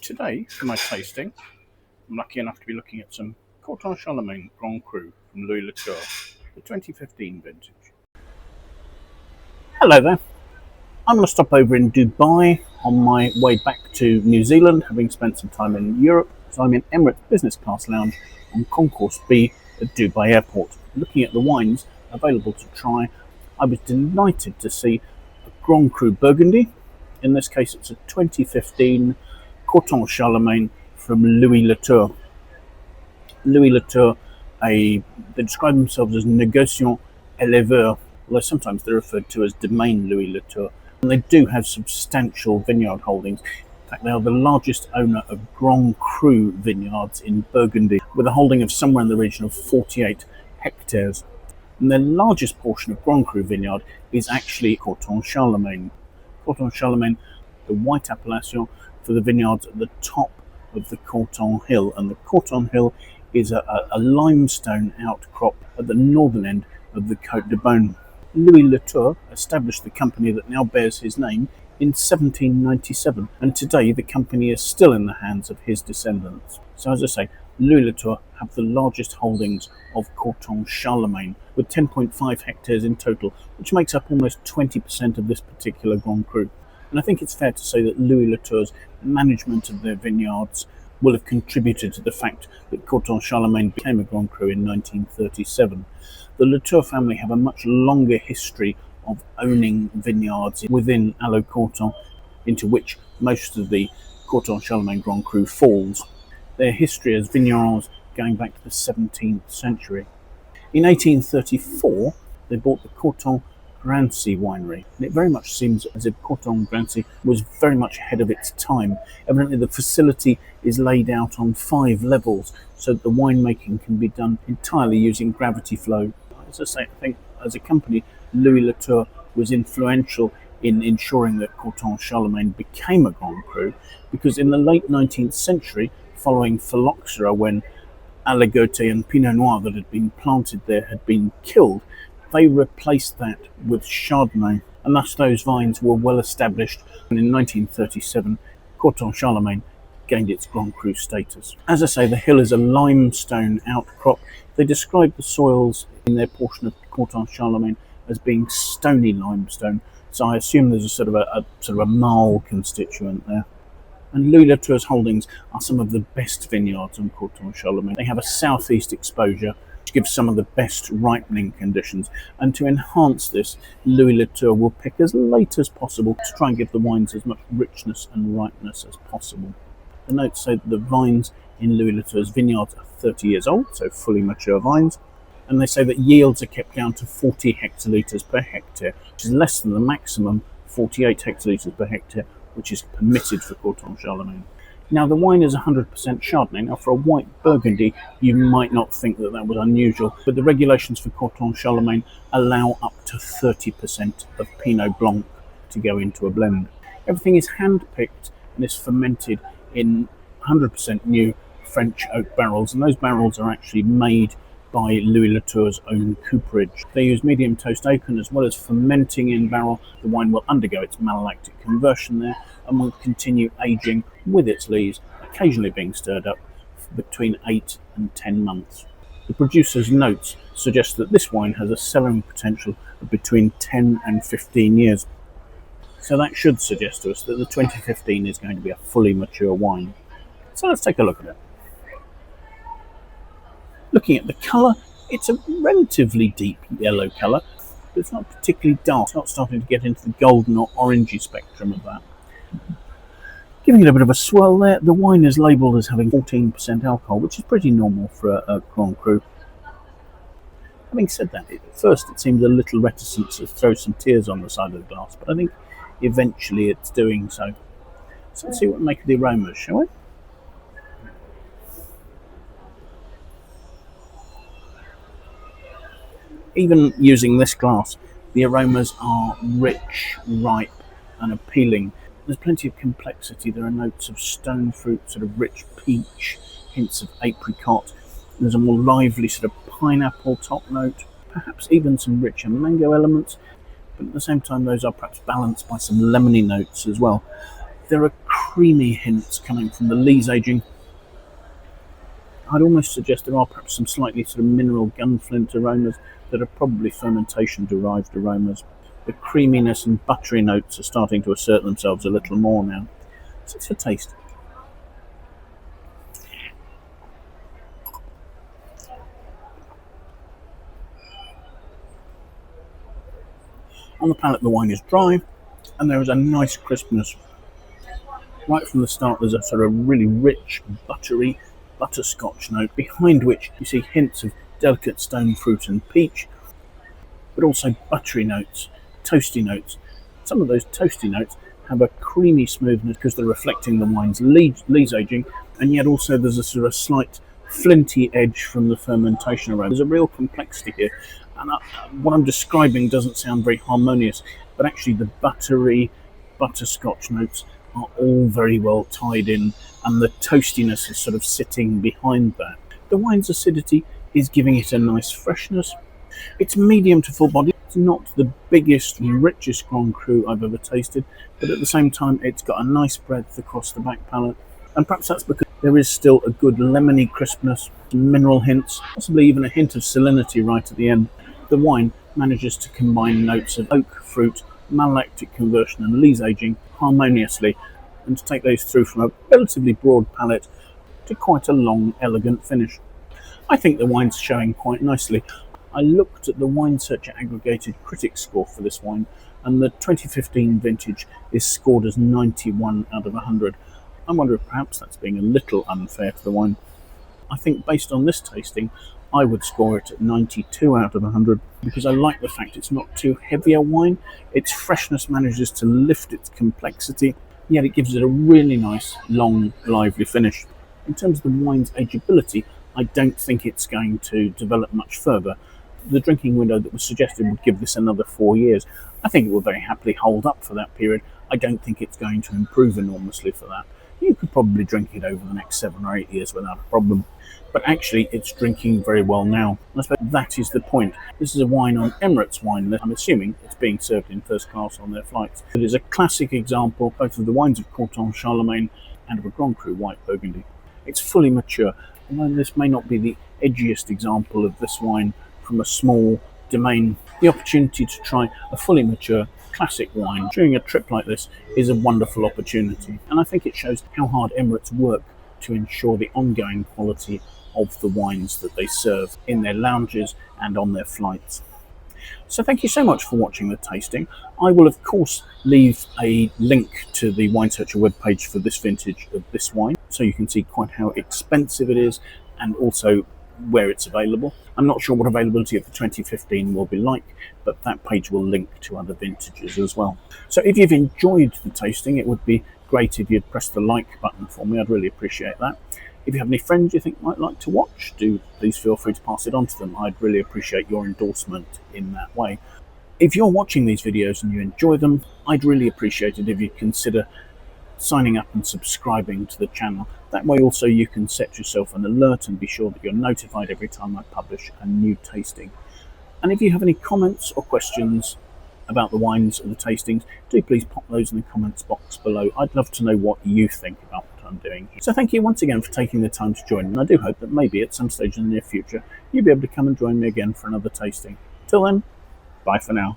Today, for my tasting, I'm lucky enough to be looking at some Corton-Charlemagne Grand Cru from Louis Latour, the 2015 vintage. Hello there. I'm going to stop over in Dubai on my way back to New Zealand, having spent some time in Europe. So I'm in Emirates business class lounge on Concourse B at Dubai Airport, looking at the wines available to try. I was delighted to see a Grand Cru Burgundy. In this case, it's a 2015 Corton-Charlemagne from Louis Latour. Louis Latour, they describe themselves as négociant éleveur, although sometimes they're referred to as domaine Louis Latour. And they do have substantial vineyard holdings. In fact, they are the largest owner of Grand Cru vineyards in Burgundy, with a holding of somewhere in the region of 48 hectares. And their largest portion of Grand Cru vineyard is actually Corton-Charlemagne. Corton-Charlemagne, the white appellation for the vineyards at the top of the Corton Hill. And the Corton Hill is a limestone outcrop at the northern end of the cotesdebeaune. Louis Latour established the company that now bears his name in 1797, and today the company is still in the hands of his descendants. So as I say, Louis Latour have the largest holdings of Corton-Charlemagne, with 10.5 hectares in total, which makes up almost 20% of this particular Grand Cru. And I think it's fair to say that Louis Latour's management of their vineyards will have contributed to the fact that Corton-Charlemagne became a Grand Cru in 1937. The Latour family have a much longer history of owning vineyards within Aloxe Corton, into which most of the Corton-Charlemagne Grand Cru falls. Their history as vignerons going back to the 17th century. In 1834, they bought the Corton Grancey winery, and it very much seems as if Corton Grancey was very much ahead of its time. Evidently the facility is laid out on 5 levels so that the winemaking can be done entirely using gravity flow. As I say, I think as a company, Louis Latour was influential in ensuring that Corton-Charlemagne became a Grand Cru, because in the late 19th century, following phylloxera, when Aligote and Pinot Noir that had been planted there had been killed, they replaced that with Chardonnay, and thus those vines were well established. And in 1937, Corton-Charlemagne gained its Grand Cru status. As I say, the hill is a limestone outcrop. They describe the soils in their portion of Corton-Charlemagne as being stony limestone, so I assume there's a sort of a marl constituent there. And Louis Latour's holdings are some of the best vineyards on Corton-Charlemagne. They have a southeast exposure, which gives some of the best ripening conditions. And to enhance this, Louis Latour will pick as late as possible to try and give the wines as much richness and ripeness as possible. The notes say that the vines in Louis Latour's vineyards are 30 years old, so fully mature vines. And they say that yields are kept down to 40 hectolitres per hectare, which is less than the maximum 48 hectolitres per hectare, which is permitted for Corton-Charlemagne. Now, the wine is 100% Chardonnay. Now, for a white Burgundy, you might not think that that was unusual, but the regulations for Corton-Charlemagne allow up to 30% of Pinot Blanc to go into a blend. Everything is hand-picked and is fermented in 100% new French oak barrels, and those barrels are actually made by Louis Latour's own cooperage. They use medium toast oak, and as well as fermenting in barrel, the wine will undergo its malolactic conversion there and will continue aging with its lees, occasionally being stirred up for between 8 and 10 months. The producer's notes suggest that this wine has a cellaring potential of between 10 and 15 years. So that should suggest to us that the 2015 is going to be a fully mature wine. So let's take a look at it. Looking at the colour, it's a relatively deep yellow colour, but it's not particularly dark. It's not starting to get into the golden or orangey spectrum of that. Giving it a bit of a swirl there, the wine is labelled as having 14% alcohol, which is pretty normal for a Grand Cru. Having said that, at first it seems a little reticent to throw some tears on the side of the glass, but I think eventually it's doing so. So let's see what we make of the aromas, shall we? Even using this glass, the aromas are rich, ripe and appealing. There's plenty of complexity. There are notes of stone fruit, sort of rich peach, hints of apricot. There's a more lively sort of pineapple top note, perhaps even some richer mango elements, but at the same time those are perhaps balanced by some lemony notes as well. There are creamy hints coming from the lees aging. I'd almost suggest there are perhaps some slightly sort of mineral gunflint aromas that are probably fermentation-derived aromas. The creaminess and buttery notes are starting to assert themselves a little more now. So it's a taste. On the palate, the wine is dry, and there is a nice crispness. Right from the start, there's a sort of really rich, buttery butterscotch note, behind which you see hints of delicate stone fruit and peach, but also buttery notes, toasty notes. Some of those toasty notes have a creamy smoothness because they're reflecting the wine's lees aging, and yet also there's a sort of slight flinty edge from the fermentation aroma. There's a real complexity here, and what I'm describing doesn't sound very harmonious, but actually the buttery butterscotch notes are all very well tied in, and the toastiness is sort of sitting behind that. The wine's acidity is giving it a nice freshness. It's medium to full body. It's not the biggest and richest Grand Cru I've ever tasted, but at the same time it's got a nice breadth across the back palate, and perhaps that's because there is still a good lemony crispness, mineral hints, possibly even a hint of salinity right at the end. The wine manages to combine notes of oak, fruit, malolactic conversion and lees aging harmoniously, and to take those through from a relatively broad palate to quite a long, elegant finish. I think the wine's showing quite nicely. I looked at the Wine Searcher aggregated critic score for this wine, and the 2015 vintage is scored as 91 out of 100. I wonder if perhaps that's being a little unfair to the wine. I think based on this tasting, I would score it at 92 out of 100 because I like the fact it's not too heavy a wine. Its freshness manages to lift its complexity, yet it gives it a really nice, long, lively finish. In terms of the wine's ageability, I don't think it's going to develop much further. The drinking window that was suggested would give this another 4 years. I think it will very happily hold up for that period. I don't think it's going to improve enormously for that. You could probably drink it over the next 7 or 8 years without a problem. But actually, it's drinking very well now. And I suppose that is the point. This is a wine on Emirates wine list. I'm assuming it's being served in first class on their flights. It is a classic example both of the wines of Corton-Charlemagne and of a Grand Cru White Burgundy. It's fully mature, although this may not be the edgiest example of this wine from a small domain. The opportunity to try a fully mature classic wine during a trip like this is a wonderful opportunity, and I think it shows how hard Emirates work to ensure the ongoing quality of the wines that they serve in their lounges and on their flights. So thank you so much for watching the tasting. I will of course leave a link to the Wine Searcher webpage for this vintage of this wine, so you can see quite how expensive it is and also where it's available. I'm not sure what availability of the 2015 will be like, but that page will link to other vintages as well. So if you've enjoyed the tasting, it would be great if you'd press the like button for me. I'd really appreciate that. If you have any friends you think might like to watch, do please feel free to pass it on to them. I'd really appreciate your endorsement in that way. If you're watching these videos and you enjoy them, I'd really appreciate it if you'd consider signing up and subscribing to the channel. That way also you can set yourself an alert and be sure that you're notified every time I publish a new tasting. And if you have any comments or questions about the wines and the tastings, do please pop those in the comments box below. I'd love to know what you think about what I'm doing here. So thank you once again for taking the time to join me, and I do hope that maybe at some stage in the near future you'll be able to come and join me again for another tasting. Till then, bye for now.